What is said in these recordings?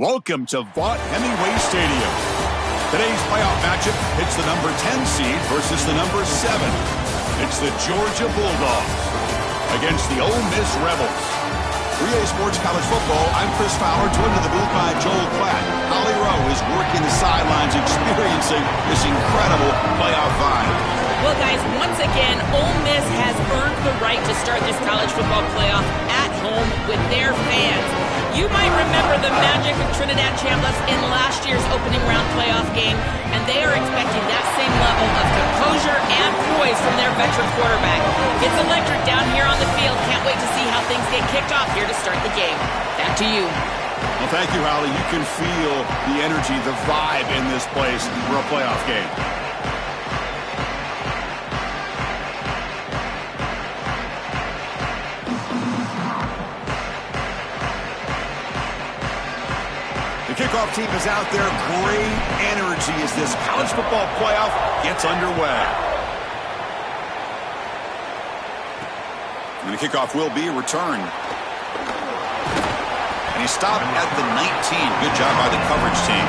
Welcome to Vaught Hemingway Stadium. Today's playoff matchup hits the number 10 seed versus the number 7. It's the Georgia Bulldogs against the Ole Miss Rebels. For EA Sports College Football, I'm Chris Fowler, joined in the booth by Joel Klatt. Holly Rowe is working the sidelines, experiencing this incredible playoff vibe. Well, guys, once again, Ole Miss has earned the right to start this college football playoff at home with their fans. You might remember the magic of Trinidad Chambliss in last year's opening round playoff game, and they are expecting that same level of composure and poise from their veteran quarterback. It's electric down here on the field. Can't wait to see how things get kicked off here to start the game. Back to you. Well, thank you, Holly. You can feel the energy, the vibe in this place for a playoff game. The kickoff team is out there. Great energy as this college football playoff gets underway. And the kickoff will be returned. And he stopped at the 19. Good job by the coverage team.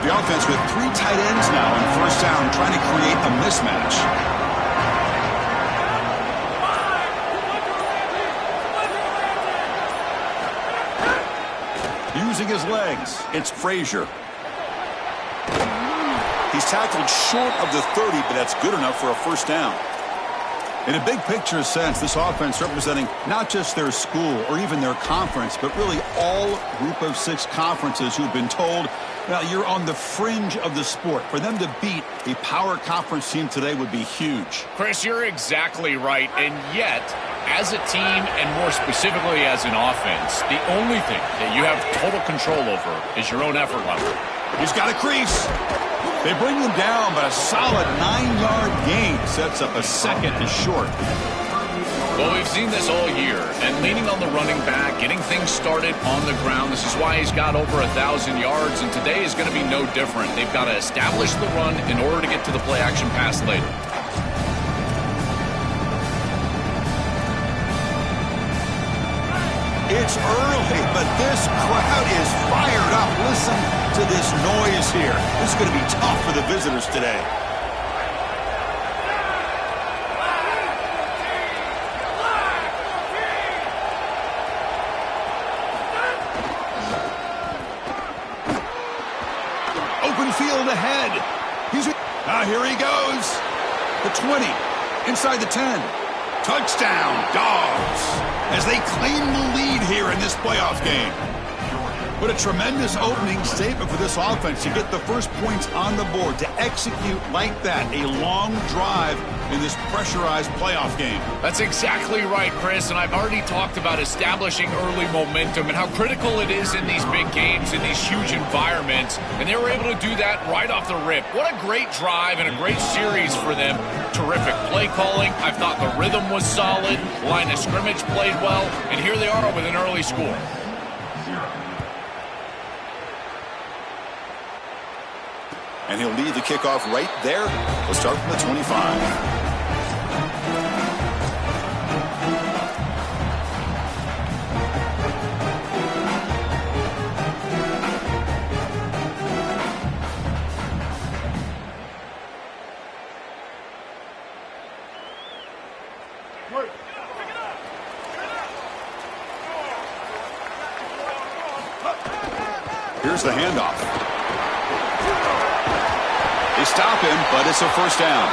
The offense with 3 tight ends now on first down, trying to create a mismatch. Using his legs, it's Frazier. He's tackled short of the 30, but that's good enough for a first down. In a big picture sense, this offense representing not just their school or even their conference, but really all group of 6 conferences who've been told, well, you're on the fringe of the sport. For them to beat a power conference team today would be huge. Chris, you're exactly right. And yet, as a team and more specifically as an offense, the only thing that you have total control over is your own effort level. He's got a crease. They bring him down, but a solid 9-yard gain sets up a second and short. Well, we've seen this all year, and leaning on the running back, getting things started on the ground. This is why he's got over 1,000 yards, and today is going to be no different. They've got to establish the run in order to get to the play-action pass later. It's early, but this crowd is fired up. Listen to this noise here. This is going to be tough for the visitors today. Open field ahead. Here he goes. The 20, inside the 10. Touchdown, Dogs, as they claim the lead here in this playoff game. What a tremendous opening statement for this offense to get the first points on the board, to execute like that, a long drive in this pressurized playoff game. That's exactly right, Chris, and I've already talked about establishing early momentum and how critical it is in these big games, in these huge environments, and they were able to do that right off the rip. What a great drive and a great series for them. Terrific play calling. I thought the rhythm was solid. Line of scrimmage played well, and here they are with an early score. And he'll lead the kickoff right there. We'll start from the 25. Here's the handoff. They stop him, but it's a first down.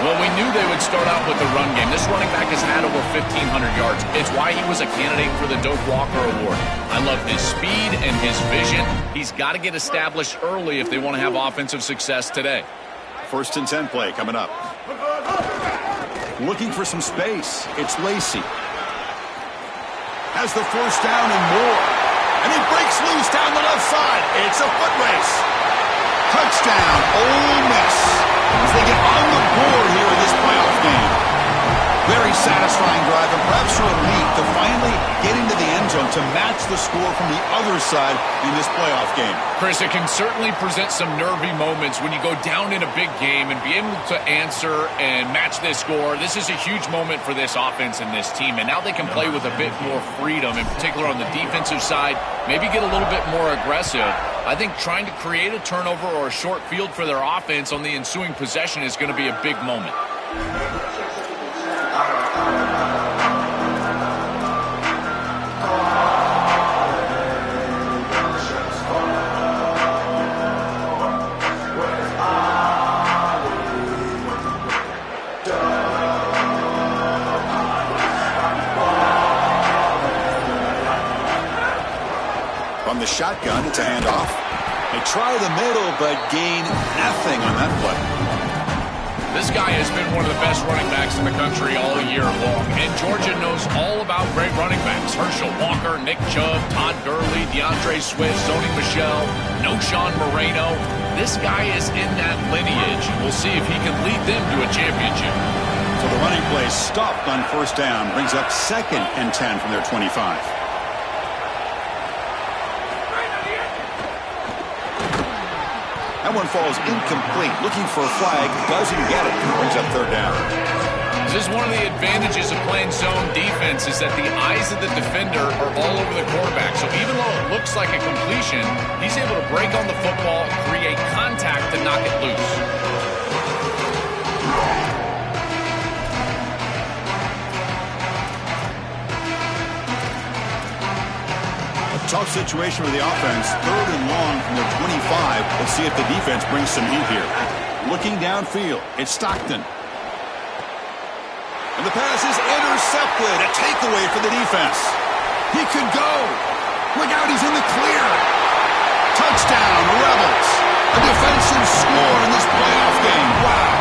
Well, we knew they would start out with the run game. This running back has had over 1,500 yards. It's why he was a candidate for the Doak Walker Award. I love his speed and his vision. He's got to get established early if they want to have offensive success today. First and 10 play coming up. Looking for some space. It's Lacey. Has the first down and more. And he breaks loose down the left side. It's a foot race. Touchdown, Ole Miss, as they get on the board here in this playoff game. Very satisfying drive, and perhaps a relief to finally get into the end zone to match the score from the other side in this playoff game. Chris, it can certainly present some nervy moments when you go down in a big game and be able to answer and match this score. This is a huge moment for this offense and this team, and now they can play with a bit more freedom, in particular on the defensive side, maybe get a little bit more aggressive. I think trying to create a turnover or a short field for their offense on the ensuing possession is going to be a big moment. From the shotgun, it's a handoff. They try the middle, but gain nothing on that play. This guy has been one of the best running backs in the country all year long, and Georgia knows all about great running backs. Herschel Walker, Nick Chubb, Todd Gurley, DeAndre Swift, Sony Michel, Noshawn Moreno. This guy is in that lineage. We'll see if he can lead them to a championship. So the running play stopped on first down, brings up 2nd and 10 from their 25. That one falls incomplete. Looking for a flag, doesn't get it. Brings up 3rd down. This is one of the advantages of playing zone defense is that the eyes of the defender are all over the quarterback. So even though it looks like a completion, he's able to break on the football, create contact to knock it loose. Tough situation for the offense. 3rd and long from their 25. Let's see if the defense brings some heat here. Looking downfield, it's Stockton. And the pass is intercepted. A takeaway for the defense. He could go. Look out, he's in the clear. Touchdown, Rebels. A defensive score in this playoff game. Wow.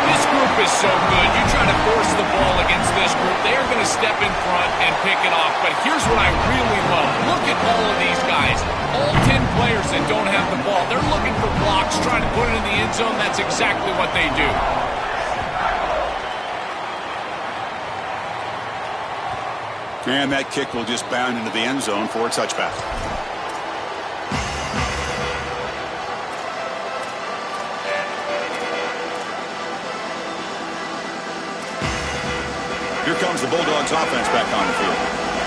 This group is so good. You try to force the ball against this group, they are going to step in front and pick it off. But here's what I really love. Look at all of these guys. All 10 players that don't have the ball. They're looking for blocks, trying to put it in the end zone. That's exactly what they do. And that kick will just bound into the end zone for a touchback. Here comes the Bulldogs offense back on the field.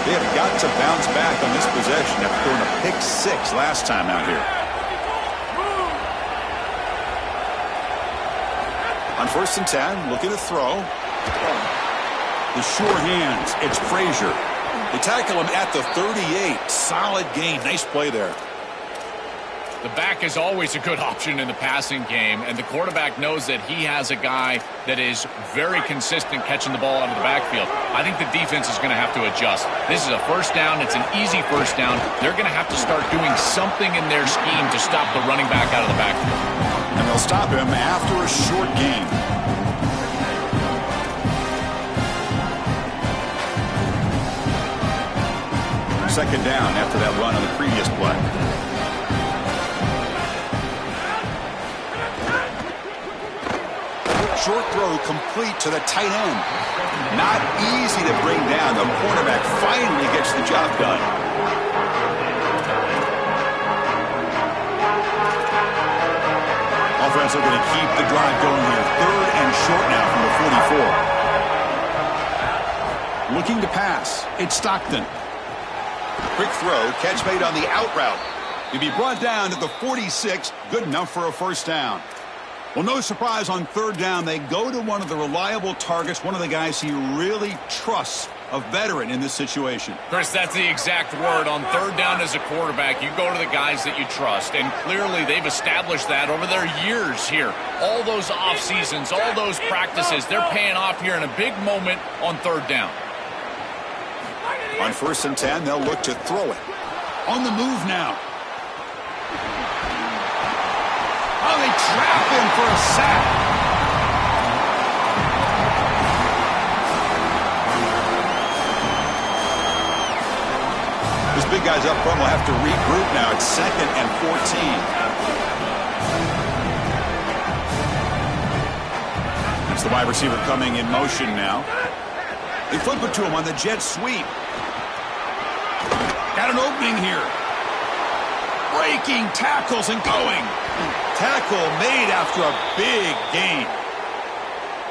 They have got to bounce back on this possession after throwing a pick 6 last time out here. On 1st and 10, looking to throw. The sure hands, it's Frazier. They tackle him at the 38. Solid gain. Nice play there. The back is always a good option in the passing game, and the quarterback knows that he has a guy that is very consistent catching the ball out of the backfield. I think the defense is going to have to adjust. This is a first down. It's an easy first down. They're going to have to start doing something in their scheme to stop the running back out of the backfield. And they'll stop him after a short gain. Second down after that run on the previous play. Short throw complete to the tight end. Not easy to bring down. The cornerback finally gets the job done. Offense looking to keep the drive going here. 3rd and short now from the 44. Looking to pass. It's Stockton. Quick throw. Catch made on the out route. He'll be brought down at the 46. Good enough for a first down. Well, no surprise on 3rd down. They go to one of the reliable targets, one of the guys he really trusts, a veteran in this situation. Chris, that's the exact word. On 3rd down as a quarterback, you go to the guys that you trust, and clearly they've established that over their years here. All those off seasons, all those practices, they're paying off here in a big moment on 3rd down. On 1st and 10, they'll look to throw it. On the move now. Oh, they trap him for a sack. This big guy's up front will have to regroup now. It's 2nd and 14. It's the wide receiver coming in motion now. They flip it to him on the jet sweep. Got an opening here. Breaking tackles and going. Tackle made after a big gain.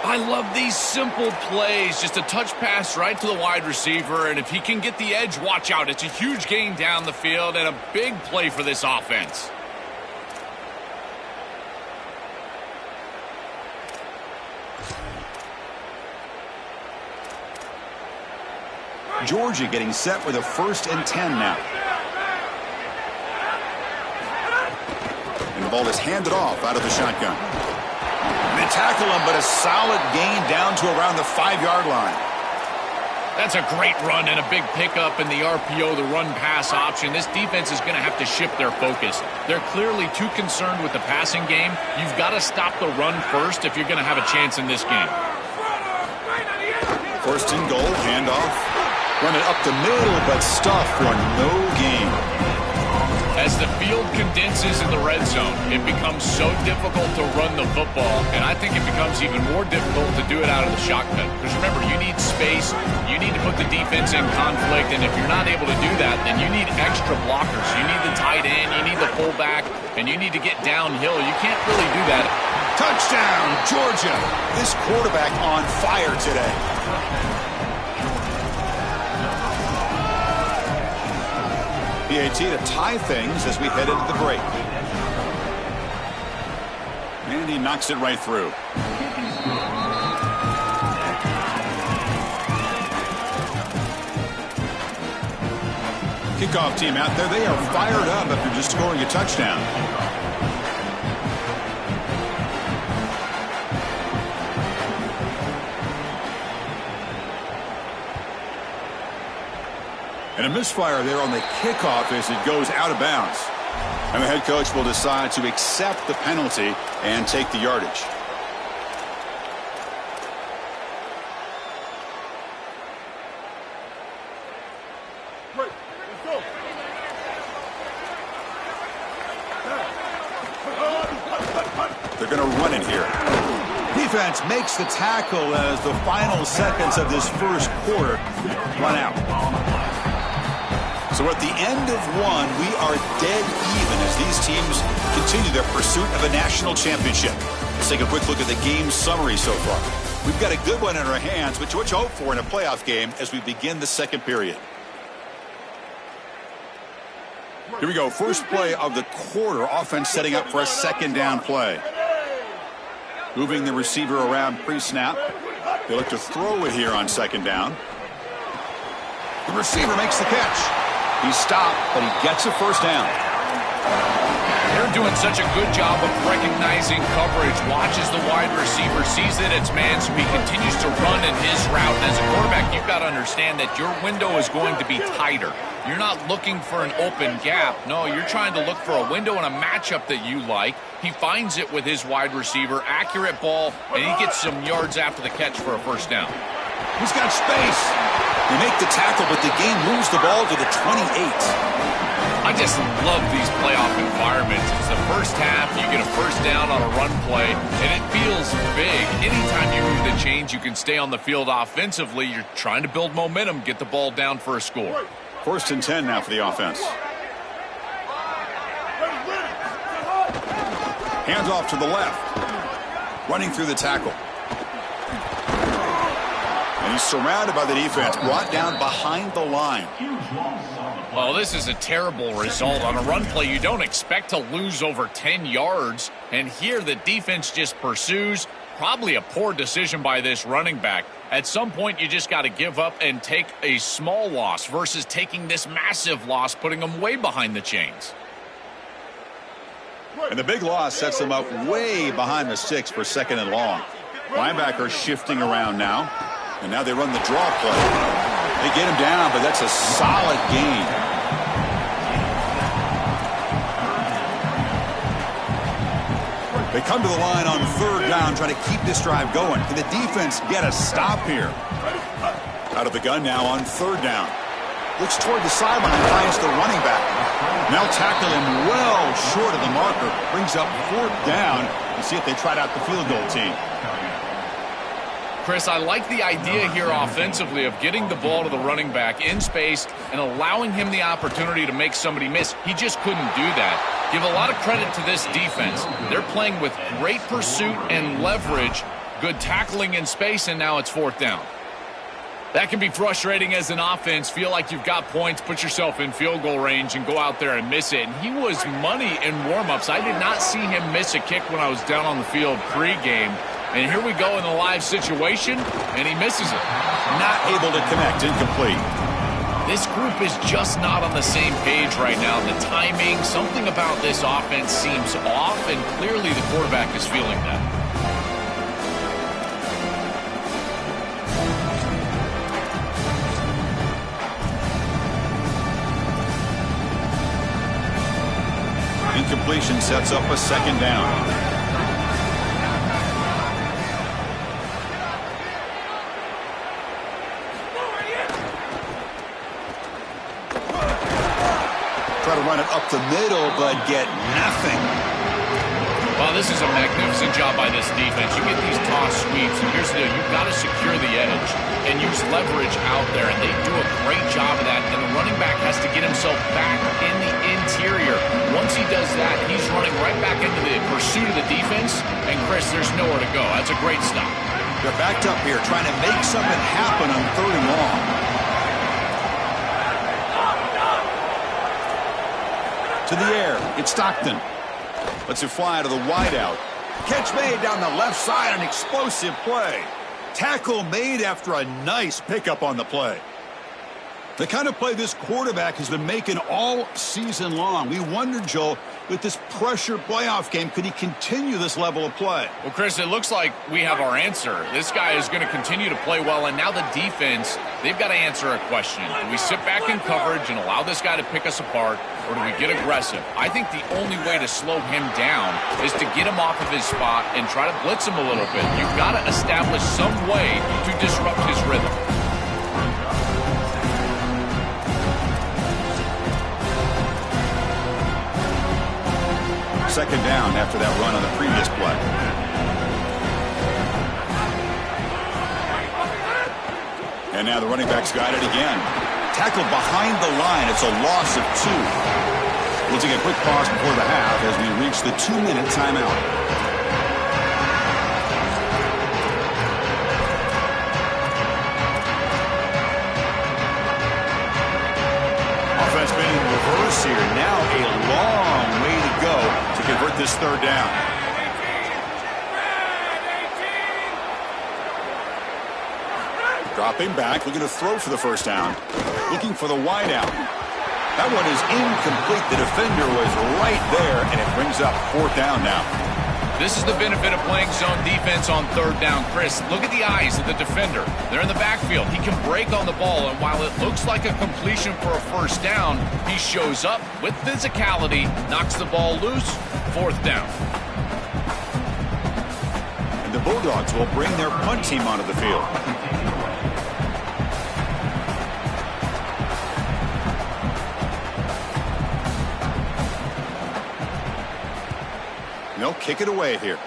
I love these simple plays. Just a touch pass right to the wide receiver, and if he can get the edge, watch out. It's a huge gain down the field and a big play for this offense. Georgia getting set with a 1st and 10 now. And the ball is handed off out of the shotgun. They tackle him, but a solid gain down to around the 5-yard line. That's a great run and a big pickup in the RPO, the run-pass option. This defense is going to have to shift their focus. They're clearly too concerned with the passing game. You've got to stop the run first if you're going to have a chance in this game. 1st and goal, handoff. Run it up the middle, but stuffed for no gain. As the field condenses in the red zone, it becomes so difficult to run the football, and I think it becomes even more difficult to do it out of the shotgun. Because remember, you need space, you need to put the defense in conflict, and if you're not able to do that, then you need extra blockers. You need the tight end, you need the fullback, and you need to get downhill. You can't really do that. Touchdown, Georgia. This quarterback on fire today. PAT to tie things as we head into the break. And he knocks it right through. Kickoff team out there. They are fired up after just scoring a touchdown. And a misfire there on the kickoff as it goes out of bounds. And the head coach will decide to accept the penalty and take the yardage. They're going to run it here. Defense makes the tackle as the final seconds of this first quarter run out. So at the end of one, we are dead even as these teams continue their pursuit of a national championship. Let's take a quick look at the game summary so far. We've got a good one in our hands, which what you hope for in a playoff game as we begin the second period. Here we go. First play of the quarter. Offense setting up for a 2nd down play. Moving the receiver around pre-snap. They look to throw it here on 2nd down. The receiver makes the catch. He's stopped, but he gets a 1st down. They're doing such a good job of recognizing coverage. Watches the wide receiver, sees that it's man, so he continues to run in his route. And as a quarterback, you've got to understand that your window is going to be tighter. You're not looking for an open gap. No, you're trying to look for a window and a matchup that you like. He finds it with his wide receiver, accurate ball, and he gets some yards after the catch for a 1st down. He's got space. They make the tackle, but the game moves the ball to the 28. I just love these playoff environments. It's the first half, you get a 1st down on a run play, and it feels big. Anytime you move the chains, you can stay on the field offensively. You're trying to build momentum, get the ball down for a score. 1st and 10 now for the offense. Hands off to the left. Running through the tackle. And he's surrounded by the defense, brought down behind the line. Well, this is a terrible result. On a run play, you don't expect to lose over 10 yards. And here the defense just pursues. Probably a poor decision by this running back. At some point, you just got to give up and take a small loss versus taking this massive loss, putting them way behind the chains. And the big loss sets them up way behind the 6 for 2nd and long. Linebacker shifting around now. And now they run the draw play. They get him down, but that's a solid gain. They come to the line on 3rd down, trying to keep this drive going. Can the defense get a stop here? Out of the gun now on 3rd down. Looks toward the sideline and finds the running back. Now tackle him well short of the marker. Brings up 4th down. We'll see if they tried out the field goal team. Chris, I like the idea here offensively of getting the ball to the running back in space and allowing him the opportunity to make somebody miss. He just couldn't do that. Give a lot of credit to this defense. They're playing with great pursuit and leverage, good tackling in space, and now it's fourth down. That can be frustrating as an offense. Feel like you've got points, put yourself in field goal range, and go out there and miss it. And he was money in warm-ups. I did not see him miss a kick when I was down on the field pregame. And here we go in the live situation, and he misses it. Not able to connect, incomplete. This group is just not on the same page right now. The timing, something about this offense seems off, and clearly the quarterback is feeling that. Incompletion sets up a second down. Try to run it up the middle, but get nothing. Well, this is a magnificent job by this defense. You get these toss sweeps, and here's the deal. You've got to secure the edge and use leverage out there, and they do a great job of that. And the running back has to get himself back in the interior. Once he does that, he's running right back into the pursuit of the defense. And, Chris, there's nowhere to go. That's a great stop. They're backed up here, trying to make something happen on third and long. To the air, it's Stockton. Lets it fly to the wideout. Catch made down the left side, an explosive play. Tackle made after a nice pickup on the play. The kind of play this quarterback has been making all season long. We wondered, Joel, with this pressure playoff game, could he continue this level of play? Well, Chris, it looks like we have our answer. This guy is going to continue to play well, and now the defense, they've got to answer a question. Do we sit back in coverage and allow this guy to pick us apart, or do we get aggressive? I think the only way to slow him down is to get him off of his spot and try to blitz him a little bit. You've got to establish some way to disrupt his rhythm. Second down after that run on the previous play. And now the running back's got it again. Tackled behind the line. It's a loss of 2. We'll take a quick pause before the half as we reach the 2-minute timeout. Offense been in reverse here. Now a long way to go to convert this third down. Dropping back, looking to throw for the first down. Looking for the wideout. That one is incomplete. The defender was right there, and it brings up fourth down now. This is the benefit of playing zone defense on third down. Chris, look at the eyes of the defender. They're in the backfield. He can break on the ball, and while it looks like a completion for a first down, he shows up with physicality, knocks the ball loose, fourth down. And the Bulldogs will bring their punt team onto the field. They'll kick it away here.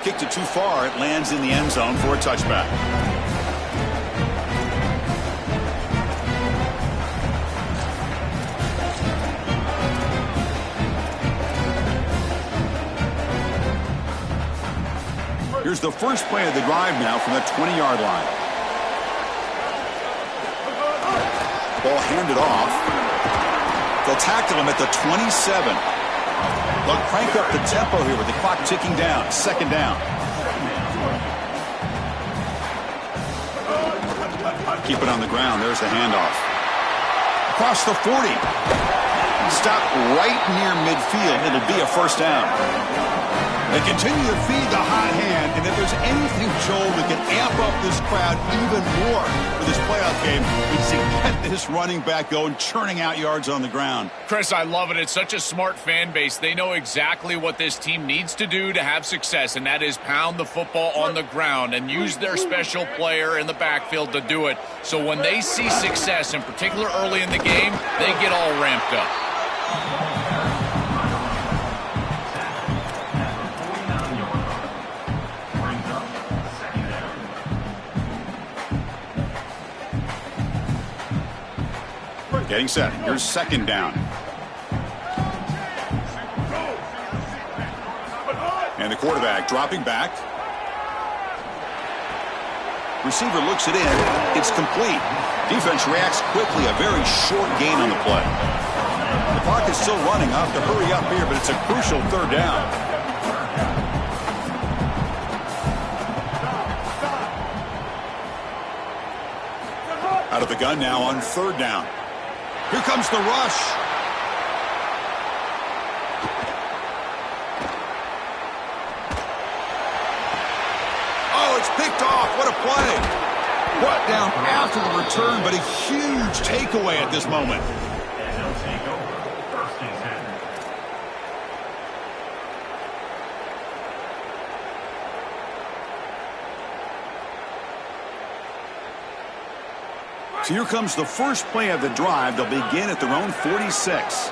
Kicked it too far. It lands in the end zone for a touchback. Here's the first play of the drive now from the 20-yard line. Ball handed off. They'll tackle him at the 27. They'll crank up the tempo here with the clock ticking down. Second down. Keep it on the ground. There's the handoff. Across the 40. Stop right near midfield. It'll be a first down. They continue to feed the hot hand, and if there's anything, Joel, that can amp up this crowd even more for this playoff game, it's to get this running back going, churning out yards on the ground. Chris, I love it. It's such a smart fan base. They know exactly what this team needs to do to have success, and that is pound the football on the ground and use their special player in the backfield to do it. So when they see success, in particular early in the game, they get all ramped up. Getting set. Here's second down. And the quarterback dropping back. Receiver looks it in. It's complete. Defense reacts quickly. A very short gain on the play. The clock is still running. I'll have to hurry up here, but it's a crucial third down. Out of the gun now on third down. Here comes the rush. Oh, it's picked off. What a play. Brought down after the return, but a huge takeaway at this moment. So here comes the first play of the drive. They'll begin at their own 46.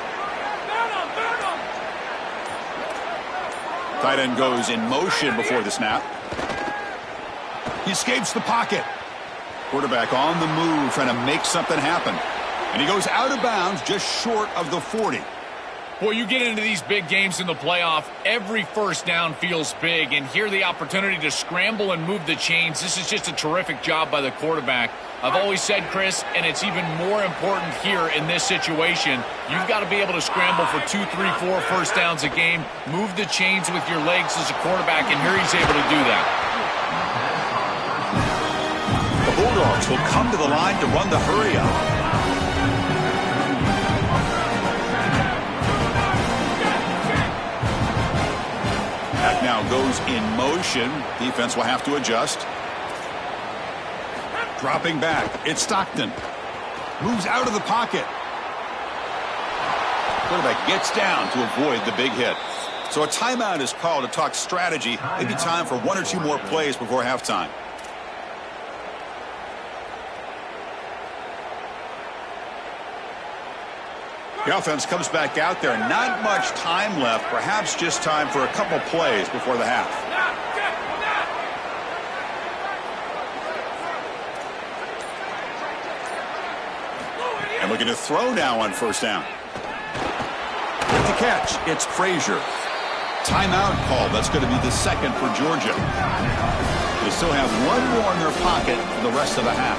Tight end goes in motion before the snap. He escapes the pocket. Quarterback on the move, trying to make something happen. And he goes out of bounds just short of the 40. Boy, you get into these big games in the playoff, every first down feels big, and here the opportunity to scramble and move the chains. This is just a terrific job by the quarterback. I've always said, Chris, and it's even more important here in this situation, you've got to be able to scramble for 2, 3, 4 first downs a game, move the chains with your legs as a quarterback, and here he's able to do that. The Bulldogs will come to the line to run the hurry-up. Back now goes in motion. Defense will have to adjust. Dropping back. It's Stockton. Moves out of the pocket. Quarterback gets down to avoid the big hit. So a timeout is called to talk strategy. Maybe time for 1 or 2 more plays before halftime. The offense comes back out there. Not much time left. Perhaps just time for a couple plays before the half. And looking to throw now on first down. With the catch, it's Frazier. Timeout call. That's going to be the second for Georgia. They still have 1 more in their pocket for the rest of the half.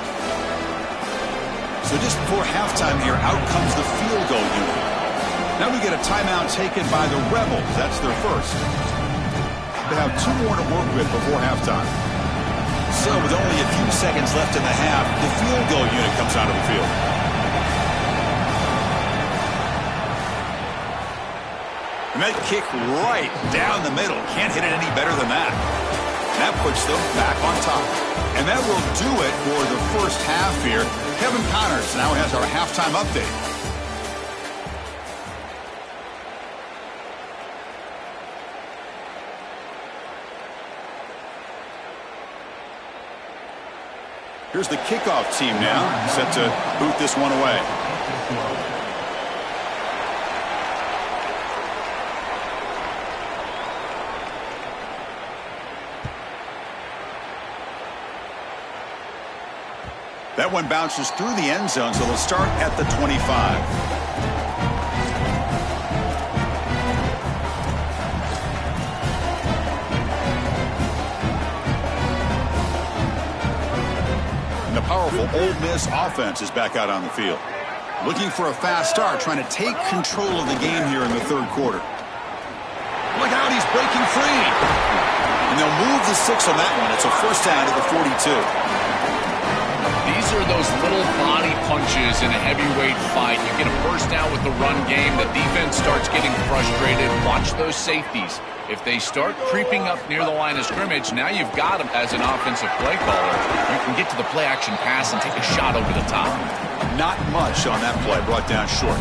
So just before halftime here, out comes the field goal unit. Now we get a timeout taken by the Rebels. That's their first. They have 2 more to work with before halftime. So with only a few seconds left in the half, the field goal unit comes out of the field. And that kick right down the middle. Can't hit it any better than that. That puts them back on top. And that will do it for the first half here. Kevin Connors now has our halftime update. Here's the kickoff team now, set to boot this one away. That one bounces through the end zone, so they'll start at the 25. And the powerful Ole Miss offense is back out on the field. Looking for a fast start, trying to take control of the game here in the third quarter. Look out, he's breaking free. And they'll move the 6 on that one. It's a first down at the 42. These are those little body punches in a heavyweight fight. You get a first down with the run game. The defense starts getting frustrated. Watch those safeties. If they start creeping up near the line of scrimmage, now you've got them as an offensive play caller. You can get to the play-action pass and take a shot over the top. Not much on that play. Brought down short.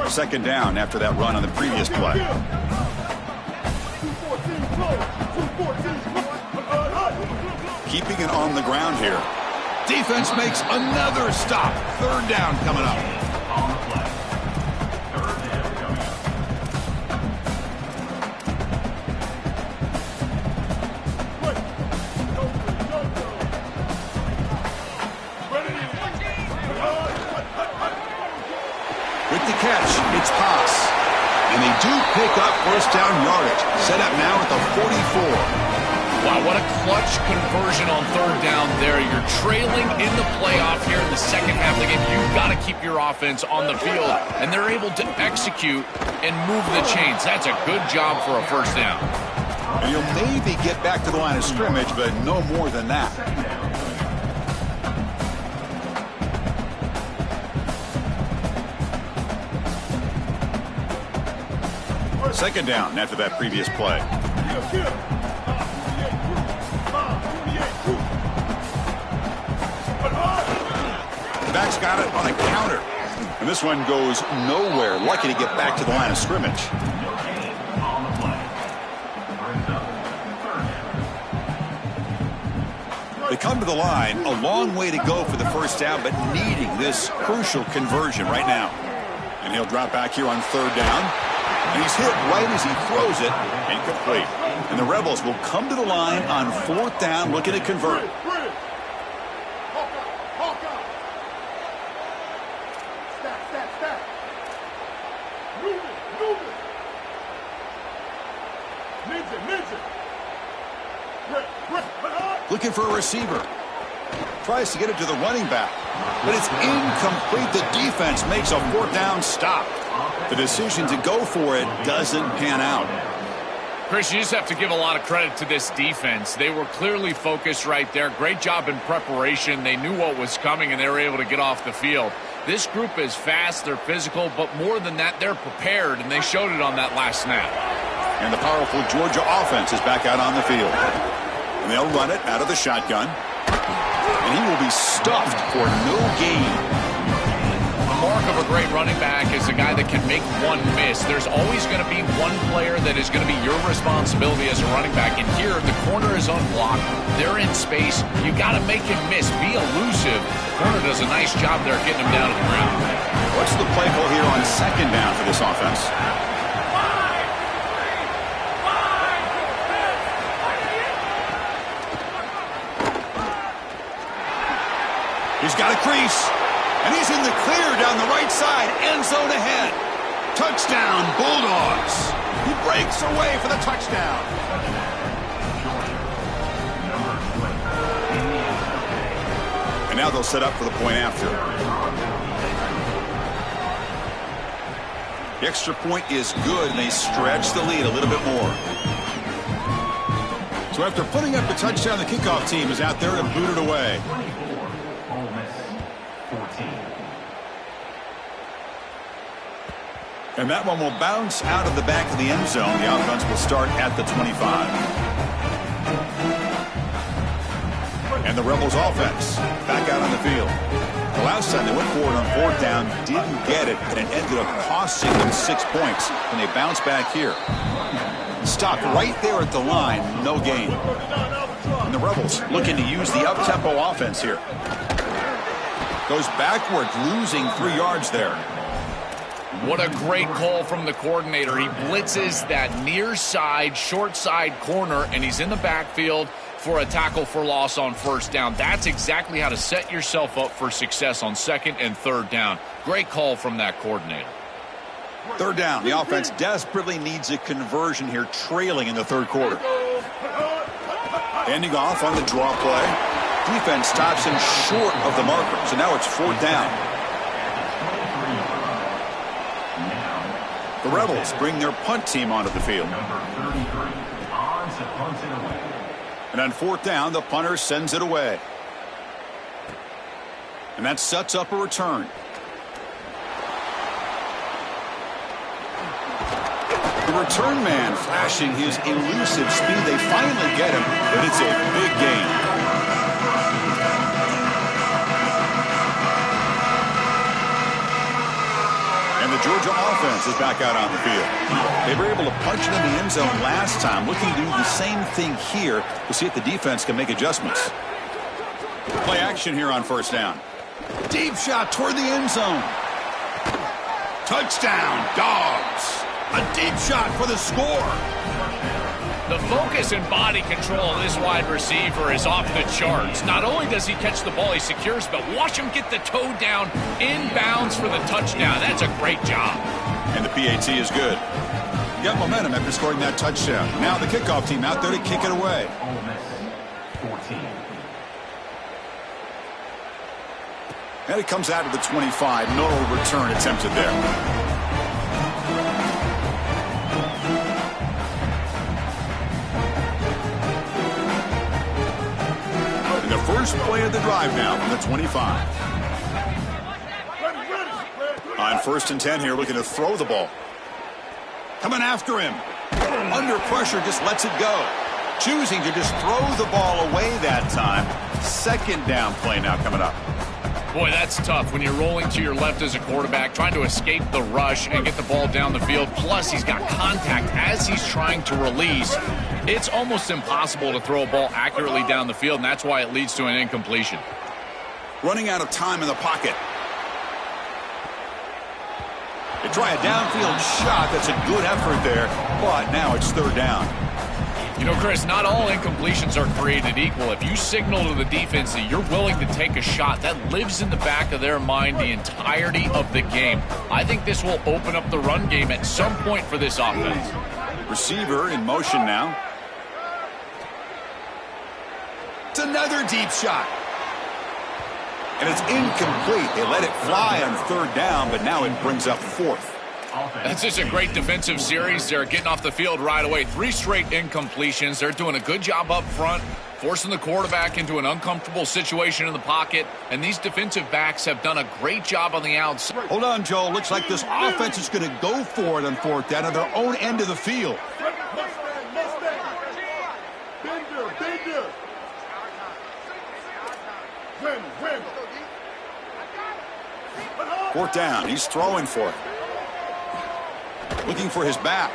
Second down after that run on the previous play. Keeping it on the ground here. Defense makes another stop. Third down coming up. catch. It's Haas. And they do pick up first down yardage. Set up now at the 44. Wow, what a clutch conversion on third down there. You're trailing in the playoff here in the second half of the game. You've got to keep your offense on the field, and they're able to execute and move the chains. That's a good job for a first down. And you'll maybe get back to the line of scrimmage, but no more than that. Second down after that previous play. The back's got it on a counter. And this one goes nowhere. Lucky to get back to the line of scrimmage. They come to the line, a long way to go for the first down, but needing this crucial conversion right now. And he'll drop back here on third down. And he's hit right as he throws it, incomplete. And the Rebels will come to the line on fourth down, looking to convert. Looking for a receiver. Tries to get it to the running back, but it's incomplete. The defense makes a fourth down stop. The decision to go for it doesn't pan out. Chris, you just have to give a lot of credit to this defense. They were clearly focused right there. Great job in preparation. They knew what was coming, and they were able to get off the field. This group is fast, they're physical, but more than that, they're prepared, and they showed it on that last snap. And the powerful Georgia offense is back out on the field. And they'll run it out of the shotgun. And he will be stuffed for no gain. The mark of a great running back is a guy that can make one miss. There's always going to be one player that is going to be your responsibility as a running back. And here, the corner is unblocked. They're in space. You got to make him miss. Be elusive. The corner does a nice job there getting him down to the ground. What's the play call here on second down for this offense? He's got a crease, and he's in the clear down the right side, end zone ahead. Touchdown, Bulldogs. He breaks away for the touchdown. And now they'll set up for the point after. The extra point is good, and they stretch the lead a little bit more. So after putting up the touchdown, the kickoff team is out there to boot it away. And that one will bounce out of the back of the end zone. The offense will start at the 25. And the Rebels offense back out on the field. The last time they went forward on fourth down, didn't get it, and it ended up costing them 6 points. And they bounce back here. Stopped right there at the line, no gain. And the Rebels looking to use the up-tempo offense here. Goes backward, losing 3 yards there. What a great call from the coordinator. He blitzes that near side, short side corner, and he's in the backfield for a tackle for loss on first down. That's exactly how to set yourself up for success on second and third down. Great call from that coordinator. Third down. The offense desperately needs a conversion here, trailing in the third quarter. Ending off on the draw play. Defense stops him short of the marker, so now it's fourth down. The Rebels bring their punt team onto the field. And on fourth down, the punter sends it away. And that sets up a return. The return man flashing his elusive speed. They finally get him, but it's a big gain. And the Georgia offense is back out on the field. They were able to punch it in the end zone last time, looking to do the same thing here to see if the defense can make adjustments. Play action here on first down. Deep shot toward the end zone. Touchdown, Dogs. A deep shot for the score. The focus and body control of this wide receiver is off the charts. Not only does he catch the ball he secures, but watch him get the toe down inbounds for the touchdown. That's a great job. And the PAT is good. Got momentum after scoring that touchdown. Now the kickoff team out there to kick it away. 14. And it comes out of the 25. No return attempted there. First play of the drive now from the 25. On 1st and 10 here, looking to throw the ball. Coming after him. Under pressure, just lets it go. Choosing to just throw the ball away that time. 2nd down play now coming up. Boy, that's tough when you're rolling to your left as a quarterback, trying to escape the rush and get the ball down the field. Plus, he's got contact as he's trying to release. It's almost impossible to throw a ball accurately down the field, and that's why it leads to an incompletion. Running out of time in the pocket. They try a downfield shot. That's a good effort there, but now it's 3rd down. You know, Chris, not all incompletions are created equal. If you signal to the defense that you're willing to take a shot, that lives in the back of their mind the entirety of the game. I think this will open up the run game at some point for this offense. Receiver in motion now. It's another deep shot. And it's incomplete. They let it fly on 3rd down, but now it brings up 4th. That's just a great defensive series. They're getting off the field right away. 3 straight incompletions. They're doing a good job up front, forcing the quarterback into an uncomfortable situation in the pocket. And these defensive backs have done a great job on the outside. Hold on, Joe. Looks like this offense is going to go for it on 4th down at their own end of the field. Fourth down. He's throwing for it. Looking for his back.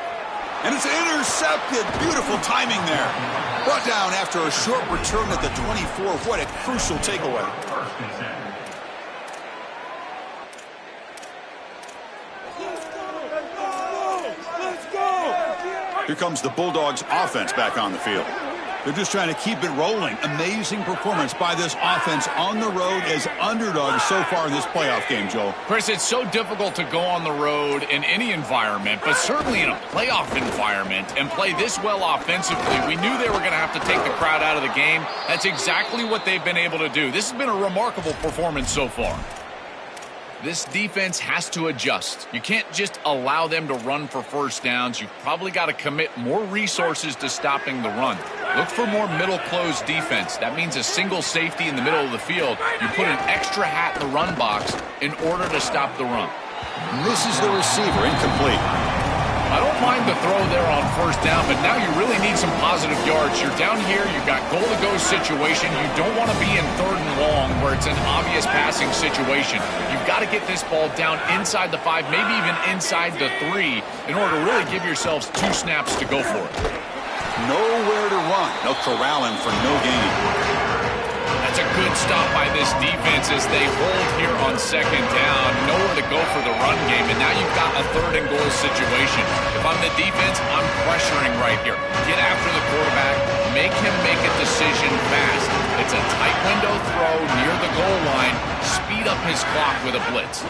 And it's intercepted. Beautiful timing there. Brought down after a short return at the 24. What a crucial takeaway. Here comes the Bulldogs offense back on the field. They're just trying to keep it rolling. Amazing performance by this offense on the road as underdogs so far in this playoff game, Joel. Chris, it's so difficult to go on the road in any environment, but certainly in a playoff environment and play this well offensively. We knew they were going to have to take the crowd out of the game. That's exactly what they've been able to do. This has been a remarkable performance so far. This defense has to adjust. You can't just allow them to run for 1st downs. You've probably got to commit more resources to stopping the run. Look for more middle close defense. That means a single safety in the middle of the field. You put an extra hat in the run box in order to stop the run. Misses the receiver, incomplete. I don't mind the throw there on 1st down, but now you really need some positive yards. You're down here, you've got goal-to-go situation. You don't want to be in 3rd and long where it's an obvious passing situation. You've got to get this ball down inside the 5, maybe even inside the 3 in order to really give yourselves 2 snaps to go for it. Nowhere to run. They'll corral him for no gain. That's a good stop by this defense as they hold here on 2nd down. Nowhere to go for the run game, and now you've got a 3rd and goal situation. If I'm the defense, I'm pressuring right here. Get after the quarterback. Make him make a decision fast. It's a tight window throw near the goal line. Speed up his clock with a blitz.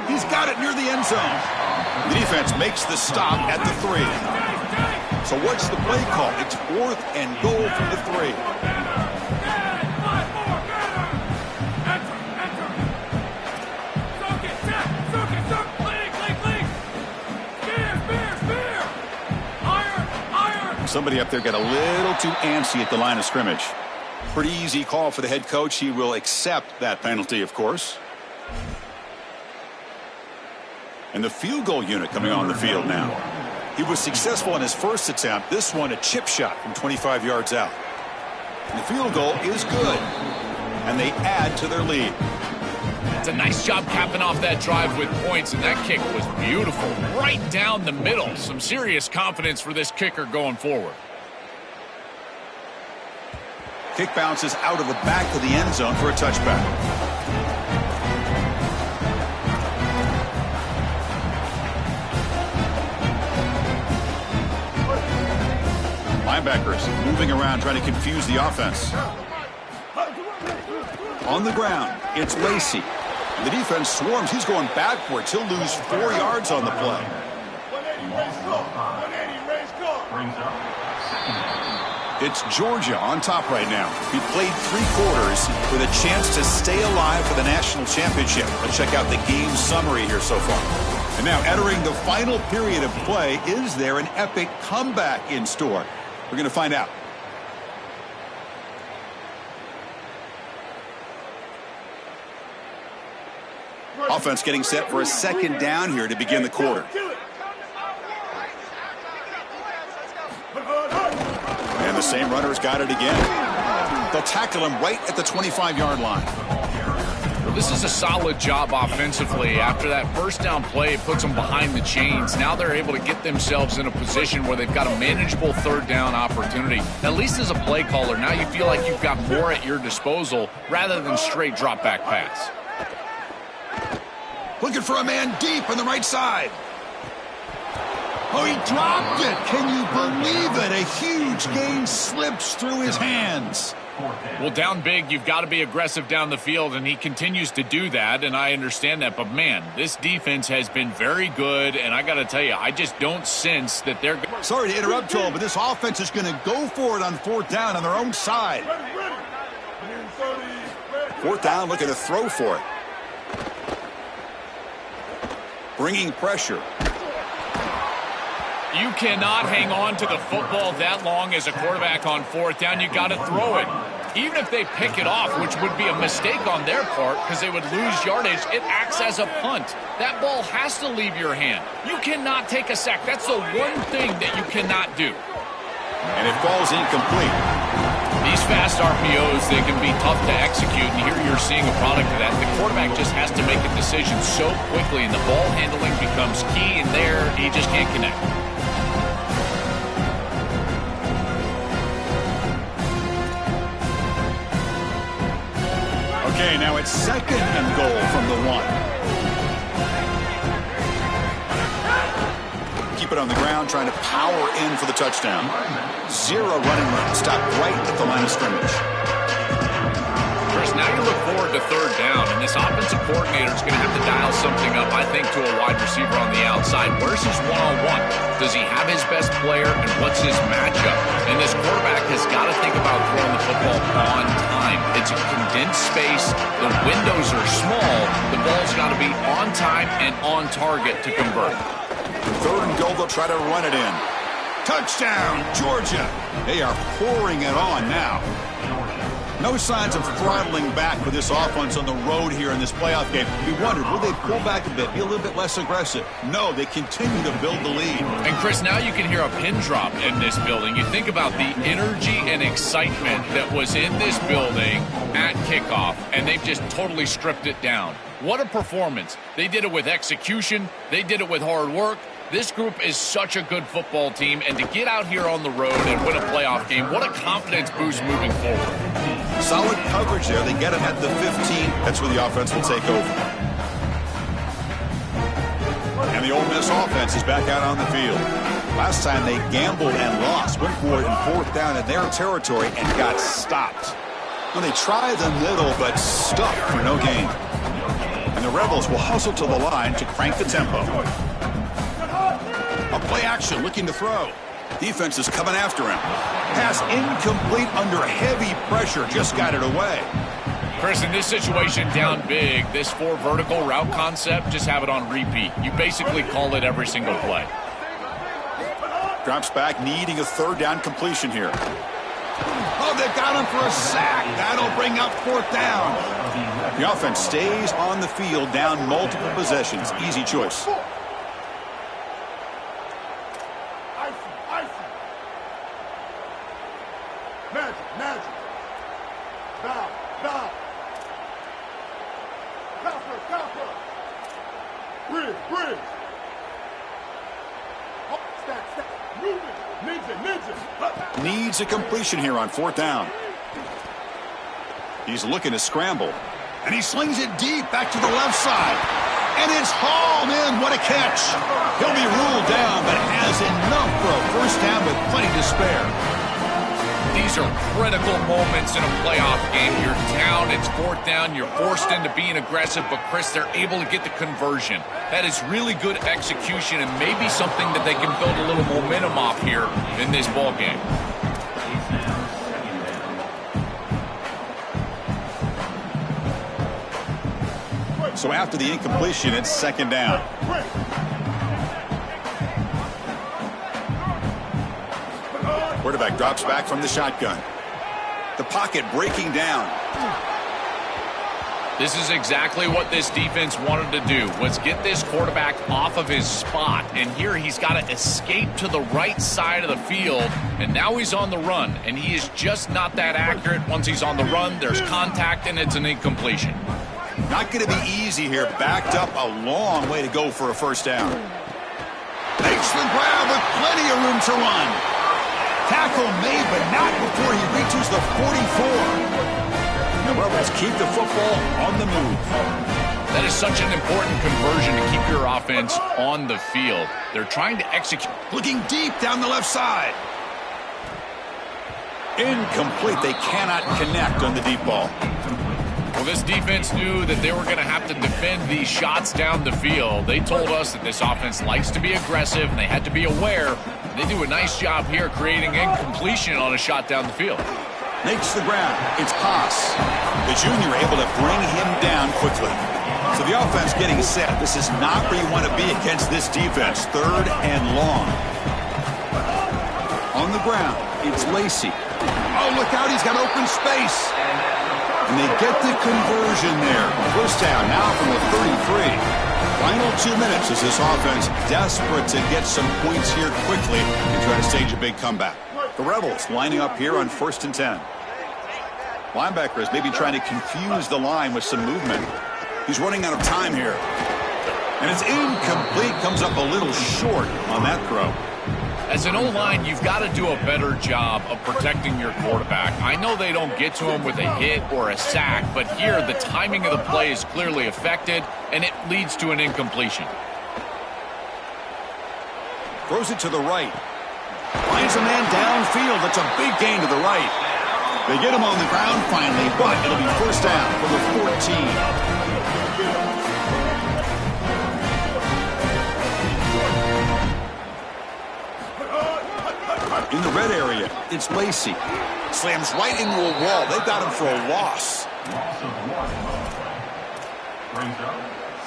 He's got it near the end zone. The defense makes the stop at the 3. So what's the play call? It's 4th and goal from the 3. Somebody up there got a little too antsy at the line of scrimmage. Pretty easy call for the head coach. He will accept that penalty, of course. And the field goal unit coming on the field now. He was successful in his 1st attempt. This one, a chip shot from 25 yards out. And the field goal is good. And they add to their lead. It's a nice job capping off that drive with points, and that kick was beautiful. Right down the middle. Some serious confidence for this kicker going forward. Kick bounces out of the back of the end zone for a touchback. Linebackers moving around, trying to confuse the offense. On the ground, it's Lacey. And the defense swarms. He's going backwards. He'll lose 4 yards on the play. It's Georgia on top right now. He played 3 quarters with a chance to stay alive for the national championship. Let's check out the game summary here so far. And now entering the final period of play, is there an epic comeback in store? We're going to find out. Offense getting set for a second down here to begin the quarter. And the same runner's got it again. They'll tackle him right at the 25-yard line. Well, this is a solid job offensively. After that first down play, it puts them behind the chains. Now they're able to get themselves in a position where they've got a manageable third down opportunity. At least as a play caller, now you feel like you've got more at your disposal rather than straight drop back pass. Looking for a man deep on the right side. Oh, he dropped it. Can you believe it? A huge gain slips through his hands. Well, down big, you've got to be aggressive down the field, and he continues to do that, and I understand that. But, man, this defense has been very good, and I got to tell you, I just don't sense that they're – Sorry to interrupt, Joel, but this offense is going to go for it on 4th down on their own side. 4th down, looking to throw for it. Bringing pressure. You cannot hang on to the football that long as a quarterback on 4th down. You got to throw it. Even if they pick it off, which would be a mistake on their part because they would lose yardage, it acts as a punt. That ball has to leave your hand. You cannot take a sack. That's the one thing that you cannot do. And it falls incomplete. These fast RPOs, they can be tough to execute, and here you're seeing a product of that. The quarterback just has to make a decision so quickly, and the ball handling becomes key, and there he just can't connect. Okay, now it's 2nd and goal from the 1. Keep it on the ground, trying to power in for the touchdown. 0 running room. Stopped right at the line of scrimmage. Chris, now you look forward to 3rd down, and this offensive coordinator is going to have to dial something up, I think, to a wide receiver on the outside. Where's his one-on-one? Does he have his best player, and what's his matchup? And this quarterback has got to think about throwing the football on time. It's a condensed space. The windows are small. The ball's got to be on time and on target to convert. 3rd and goal, they'll try to run it in. Touchdown, Georgia. They are pouring it on now. No signs of throttling back with this offense on the road here in this playoff game. We wondered, will they pull back a bit, be a little bit less aggressive? No, they continue to build the lead. And, Chris, now you can hear a pin drop in this building. You think about the energy and excitement that was in this building at kickoff, and they've just totally stripped it down. What a performance. They did it with execution. They did it with hard work. This group is such a good football team, and to get out here on the road and win a playoff game, what a confidence boost moving forward. Solid coverage there. They get him at the 15. That's where the offense will take over. And the Ole Miss offense is back out on the field. Last time they gambled and lost. Went for it in 4th down in their territory and got stopped. Well, they tried the middle, but stuck for no gain. And the Rebels will hustle to the line to crank the tempo. A play action, looking to throw. Defense is coming after him. Pass incomplete under heavy pressure. Just got it away. Chris, in this situation down big, this 4 vertical route concept, just have it on repeat. You basically call it every single play. Drops back, needing a 3rd down completion here. Oh, they've got him for a sack. That'll bring up 4th down. The offense stays on the field, down multiple possessions. Easy choice. Magic. Stop. Copper. Bridge. Oh, stack. Moving. Ninja. Needs a completion here on 4th down. He's looking to scramble. And he slings it deep back to the left side. And it's hauled in. What a catch. He'll be ruled down, but has enough for a 1st down with plenty to spare. These are critical moments in a playoff game. You're down, it's fourth down, you're forced into being aggressive, but Chris, they're able to get the conversion. That is really good execution and maybe something that they can build a little momentum off here in this ball game. So after the incompletion, it's second down. Quarterback drops back from the shotgun. The pocket breaking down. This is exactly what this defense wanted to do, was get this quarterback off of his spot. And here he's got to escape to the right side of the field, and now he's on the run. And he is just not that accurate. Once he's on the run, there's contact, and it's an incompletion. Not going to be easy here. Backed up a long way to go for a first down. Makes the grab with plenty of room to run. Tackle made, but not before he reaches the 44. The Rebels keep the football on the move. That is such an important conversion to keep your offense on the field. They're trying to execute. Looking deep down the left side. Incomplete. They cannot connect on the deep ball. Well, this defense knew that they were going to have to defend these shots down the field. They told us that this offense likes to be aggressive, and they had to be aware. They do a nice job here creating incompletion on a shot down the field. Makes the ground. It's Haas. The junior able to bring him down quickly. So the offense getting set. This is not where you want to be against this defense. Third and long. On the ground, it's Lacey. Oh, look out. He's got open space. And they get the conversion there. First down now from the 33. Final 2 minutes as this offense desperate to get some points here quickly and try to stage a big comeback. The Rebels lining up here on 1st and 10. Linebacker is maybe trying to confuse the line with some movement. He's running out of time here. And it's incomplete. Comes up a little short on that throw. As an O-line, you've got to do a better job of protecting your quarterback. I know they don't get to him with a hit or a sack, but here the timing of the play is clearly affected, and it leads to an incompletion. Throws it to the right. Finds a man downfield. That's a big gain to the right. They get him on the ground finally, but it'll be first down for the 14. In the red area, it's Lacey. Slams right into a wall. They've got him for a loss. Brings up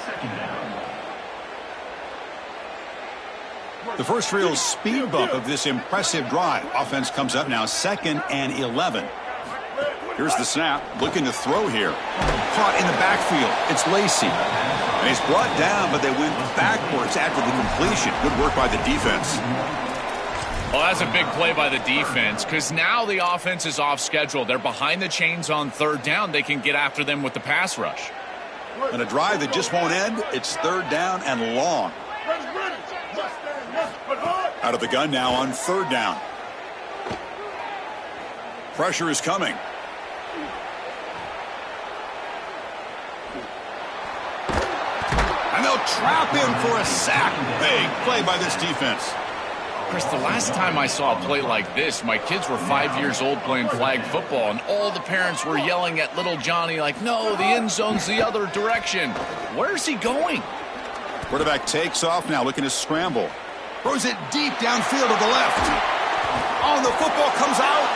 second down. The first real speed bump of this impressive drive. Offense comes up now 2nd and 11. Here's the snap. Looking to throw here. Caught in the backfield. It's Lacey. And he's brought down, but they went backwards after the completion. Good work by the defense. Well, that's a big play by the defense because now the offense is off schedule. They're behind the chains on 3rd down. They can get after them with the pass rush. On a drive that just won't end, it's 3rd down and long. Out of the gun now on 3rd down. Pressure is coming. And they'll trap him for a sack. Big play by this defense. Chris, the last time I saw a play like this, my kids were 5 years old playing flag football, and all the parents were yelling at little Johnny like, no, the end zone's the other direction. Where's he going? Quarterback takes off now, looking to scramble. Throws it deep downfield to the left. Oh, the football comes out,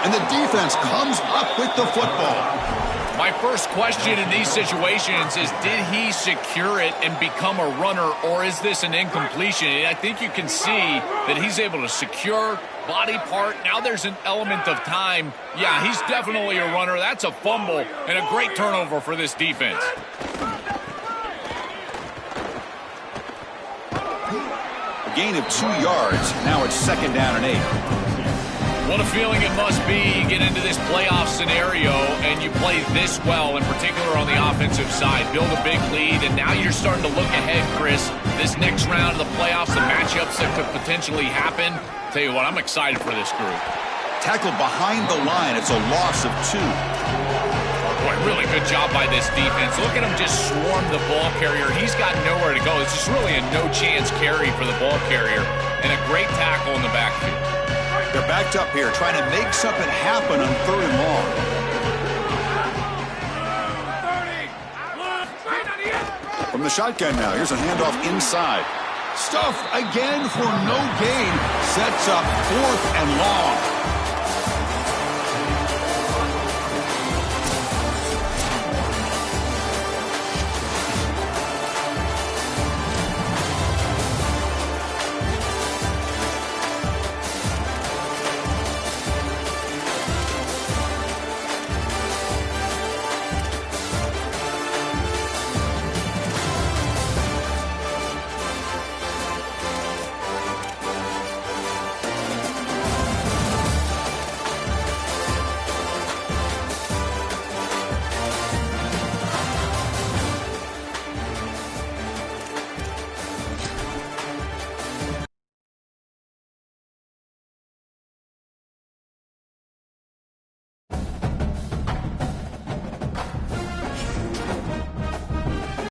and the defense comes up with the football. My first question in these situations is, did he secure it and become a runner, or is this an incompletion? And I think you can see that he's able to secure body part. Now there's an element of time. Yeah, he's definitely a runner. That's a fumble and a great turnover for this defense. A gain of 2 yards. Now it's 2nd down and 8. What a feeling it must be. You get into this playoff scenario and you play this well, in particular on the offensive side. Build a big lead, and now you're starting to look ahead, Chris. This next round of the playoffs, the matchups that could potentially happen. Tell you what, I'm excited for this group. Tackled behind the line. It's a loss of 2. Boy, really good job by this defense. Look at him just swarm the ball carrier. He's got nowhere to go. It's just really a no-chance carry for the ball carrier, and a great tackle in the backfield. They're backed up here, trying to make something happen on 3rd and long. From the shotgun now, here's a handoff inside. Stuffed again for no gain. Sets up 4th and long.